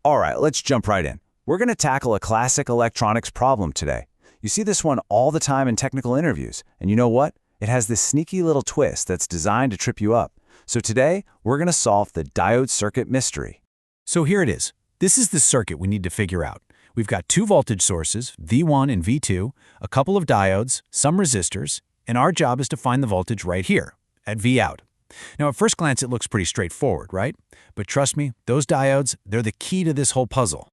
All right, let's jump right in. We're going to tackle a classic electronics problem today. You see this one all the time in technical interviews, and you know what? It has this sneaky little twist that's designed to trip you up. So today, we're going to solve the diode circuit mystery. So here it is. This is the circuit we need to figure out. We've got two voltage sources, V1 and V2, a couple of diodes, some resistors, and our job is to find the voltage right here, at Vout. Now, at first glance, it looks pretty straightforward, right? But trust me, those diodes, they're the key to this whole puzzle.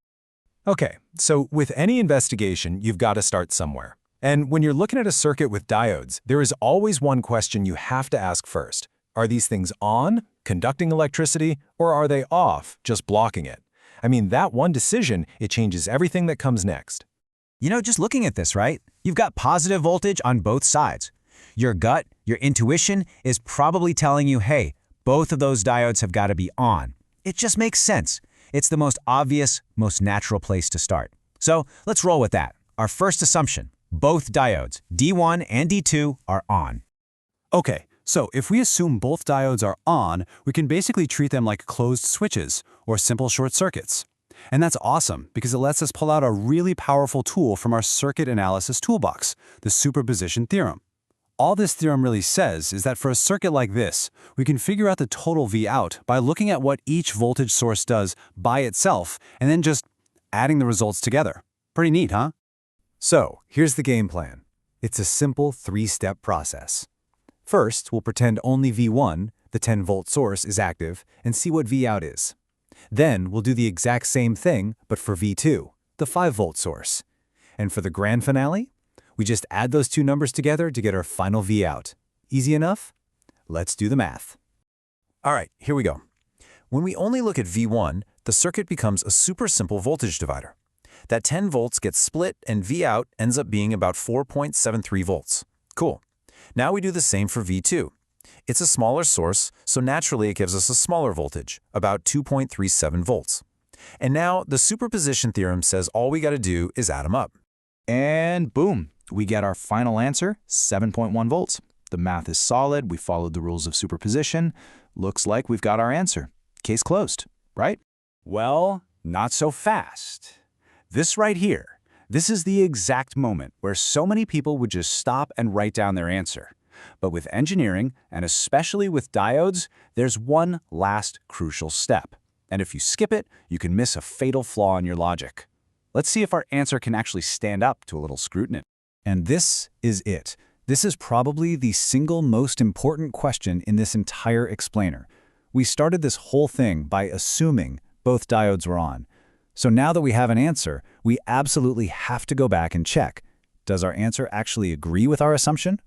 Okay, so with any investigation, you've got to start somewhere. And when you're looking at a circuit with diodes, there is always one question you have to ask first. Are these things on, conducting electricity, or are they off, just blocking it? I mean, that one decision, it changes everything that comes next. Just looking at this, right? You've got positive voltage on both sides. Your gut, your intuition is probably telling you, hey, both of those diodes have got to be on. It just makes sense. It's the most obvious, most natural place to start. So let's roll with that. Our first assumption, both diodes, D1 and D2, are on. Okay, so if we assume both diodes are on, we can basically treat them like closed switches or simple short circuits. And that's awesome because it lets us pull out a really powerful tool from our circuit analysis toolbox, the superposition theorem. All this theorem really says is that for a circuit like this, we can figure out the total Vout by looking at what each voltage source does by itself and then just adding the results together. Pretty neat, huh? So, here's the game plan. It's a simple three-step process. First, we'll pretend only V1, the 10-volt source, is active and see what Vout is. Then, we'll do the exact same thing, but for V2, the 5-volt source. And for the grand finale, we just add those two numbers together to get our final Vout. Easy enough? Let's do the math. All right, here we go. When we only look at V1, the circuit becomes a super simple voltage divider. That 10 volts gets split and Vout ends up being about 4.73 volts. Cool. Now we do the same for V2. It's a smaller source, so naturally it gives us a smaller voltage, about 2.37 volts. And now the superposition theorem says all we got to do is add them up. And boom, we get our final answer, 7.1 volts. The math is solid, we followed the rules of superposition. Looks like we've got our answer. Case closed, right? Well, not so fast. This right here, this is the exact moment where so many people would just stop and write down their answer. But with engineering, and especially with diodes, there's one last crucial step. And if you skip it, you can miss a fatal flaw in your logic. Let's see if our answer can actually stand up to a little scrutiny. And this is it. This is probably the single most important question in this entire explainer. We started this whole thing by assuming both diodes were on. So now that we have an answer, we absolutely have to go back and check. Does our answer actually agree with our assumption?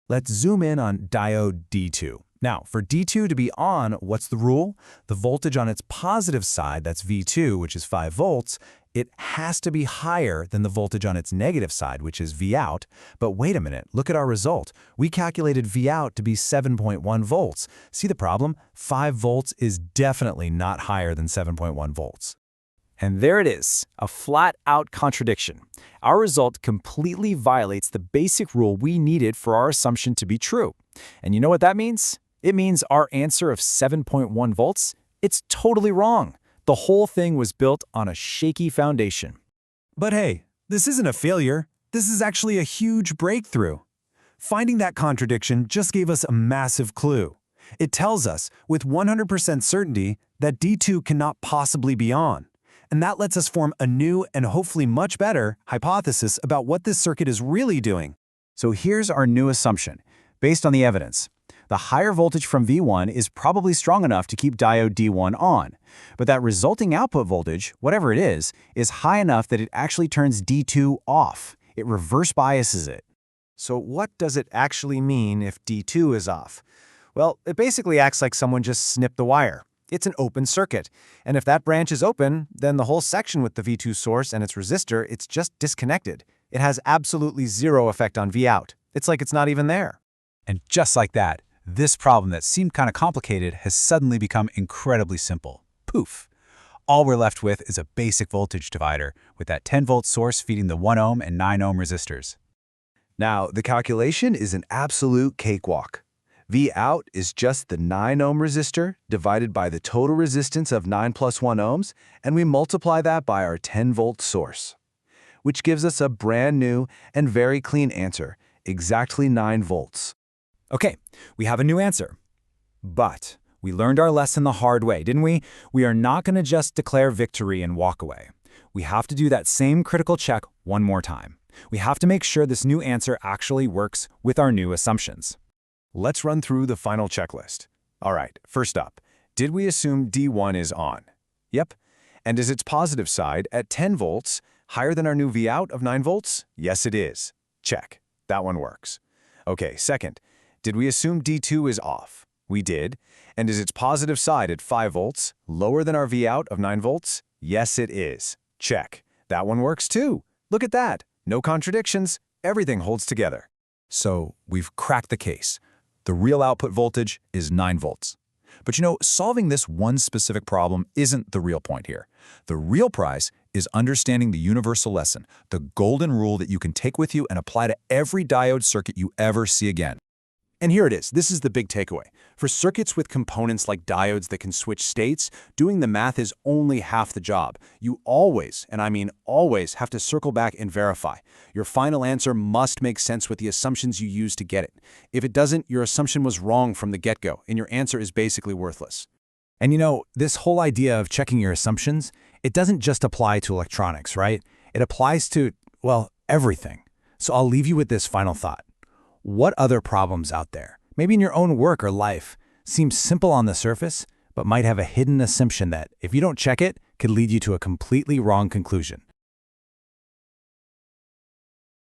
Let's zoom in on diode D2. Now, for D2 to be on, what's the rule? The voltage on its positive side, that's V2, which is 5 volts, it has to be higher than the voltage on its negative side, which is Vout. But wait a minute, look at our result. We calculated Vout to be 7.1 volts. See the problem? 5 volts is definitely not higher than 7.1 volts. And there it is, a flat-out contradiction. Our result completely violates the basic rule we needed for our assumption to be true. And you know what that means? It means our answer of 7.1 volts, it's totally wrong. The whole thing was built on a shaky foundation. But hey, this isn't a failure. This is actually a huge breakthrough. Finding that contradiction just gave us a massive clue. It tells us, with 100% certainty, that D2 cannot possibly be on. And that lets us form a new and hopefully much better hypothesis about what this circuit is really doing. So here's our new assumption. Based on the evidence, the higher voltage from V1 is probably strong enough to keep diode D1 on. But that resulting output voltage, whatever it is high enough that it actually turns D2 off. It reverse biases it. So what does it actually mean if D2 is off? Well, it basically acts like someone just snipped the wire. It's an open circuit, and if that branch is open, then the whole section with the V2 source and its resistor, it's just disconnected. It has absolutely zero effect on Vout. It's like it's not even there. And just like that, this problem that seemed kind of complicated has suddenly become incredibly simple. Poof! All we're left with is a basic voltage divider with that 10-volt source feeding the 1 ohm and 9 ohm resistors. Now, the calculation is an absolute cakewalk. V out is just the 9 ohm resistor divided by the total resistance of 9 plus 1 ohms, and we multiply that by our 10 volt source, which gives us a brand new and very clean answer, exactly 9 volts. Okay, we have a new answer. But we learned our lesson the hard way, didn't we? We are not going to just declare victory and walk away. We have to do that same critical check one more time. We have to make sure this new answer actually works with our new assumptions. Let's run through the final checklist. All right, first up, did we assume D1 is on? Yep. And is its positive side at 10 volts higher than our new V out of 9 volts? Yes, it is. Check. That one works. Okay, second, did we assume D2 is off? We did. And is its positive side at 5 volts lower than our V out of 9 volts? Yes, it is. Check. That one works too. Look at that. No contradictions. Everything holds together. So we've cracked the case. The real output voltage is 9 volts. But solving this one specific problem isn't the real point here. The real prize is understanding the universal lesson, the golden rule that you can take with you and apply to every diode circuit you ever see again. And here it is. This is the big takeaway. For circuits with components like diodes that can switch states, doing the math is only half the job. You always, and I mean always, have to circle back and verify. Your final answer must make sense with the assumptions you use to get it. If it doesn't, your assumption was wrong from the get-go, and your answer is basically worthless. And this whole idea of checking your assumptions, it doesn't just apply to electronics, right? It applies to, well, everything. So I'll leave you with this final thought. What other problems out there, maybe in your own work or life, seem simple on the surface, but might have a hidden assumption that, if you don't check it, could lead you to a completely wrong conclusion?